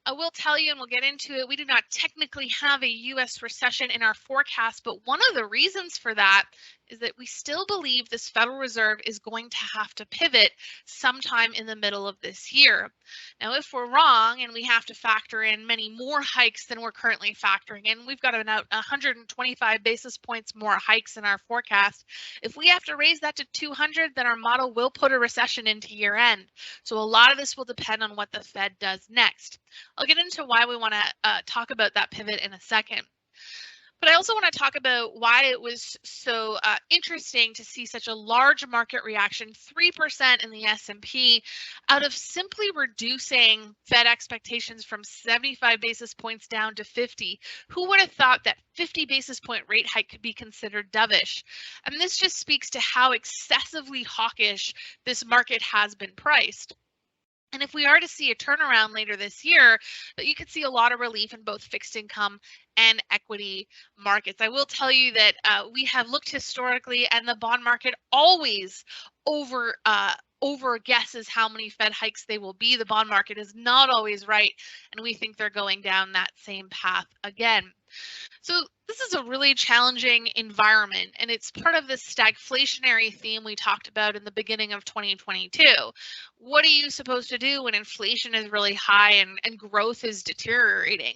I will tell you, and we'll get into it, we do not technically have a U.S. recession in our forecast, but one of the reasons for that is that we still believe this Federal Reserve is going to have to pivot sometime in the middle of this year. Now, if we're wrong and we have to factor in many more hikes than we're currently factoring in, we've got about 125 basis points more hikes in our forecast. If we have to raise that to 200, then our model will put a recession into year end. So a lot of this will depend on what the Fed does next. I'll get into why we want to talk about that pivot in a second. But I also want to talk about why it was so interesting to see such a large market reaction, 3% in the S&P, out of simply reducing Fed expectations from 75 basis points down to 50. Who would have thought that 50 basis point rate hike could be considered dovish? And this just speaks to how excessively hawkish this market has been priced. And if we are to see a turnaround later this year, that you could see a lot of relief in both fixed income and equity markets. I will tell you that we have looked historically, and the bond market always over guesses how many Fed hikes they will be. The bond market is not always right, and we think they're going down that same path again. So this is a really challenging environment, and it's part of this stagflationary theme we talked about in the beginning of 2022. What are you supposed to do when inflation is really high and growth is deteriorating?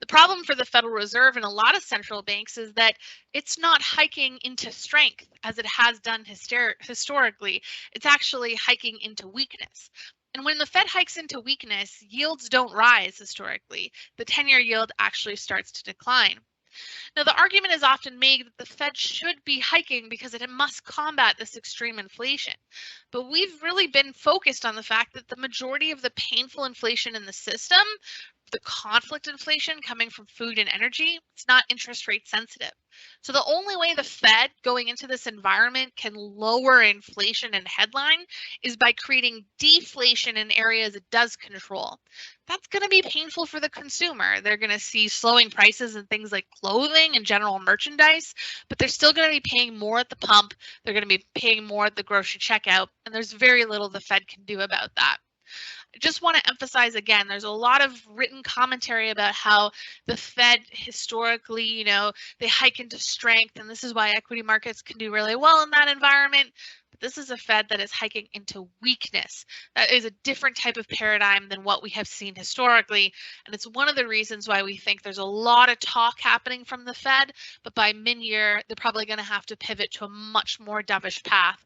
The problem for the Federal Reserve and a lot of central banks is that it's not hiking into strength as it has done historically. It's actually hiking into weakness. And when the Fed hikes into weakness, yields don't rise historically. The 10-year yield actually starts to decline. Now, the argument is often made that the Fed should be hiking because it must combat this extreme inflation. But we've really been focused on the fact that the majority of the painful inflation in the system, the conflict inflation coming from food and energy, it's not interest rate sensitive. So the only way the Fed going into this environment can lower inflation and headline is by creating deflation in areas it does control. That's going to be painful for the consumer. They're going to see slowing prices in things like clothing and general merchandise, but they're still going to be paying more at the pump. They're going to be paying more at the grocery checkout, and there's very little the Fed can do about that. I just want to emphasize again, there's a lot of written commentary about how the Fed historically, they hike into strength, and this is why equity markets can do really well in that environment. But this is a Fed that is hiking into weakness. That is a different type of paradigm than what we have seen historically. And it's one of the reasons why we think there's a lot of talk happening from the Fed, but by mid-year, they're probably going to have to pivot to a much more dovish path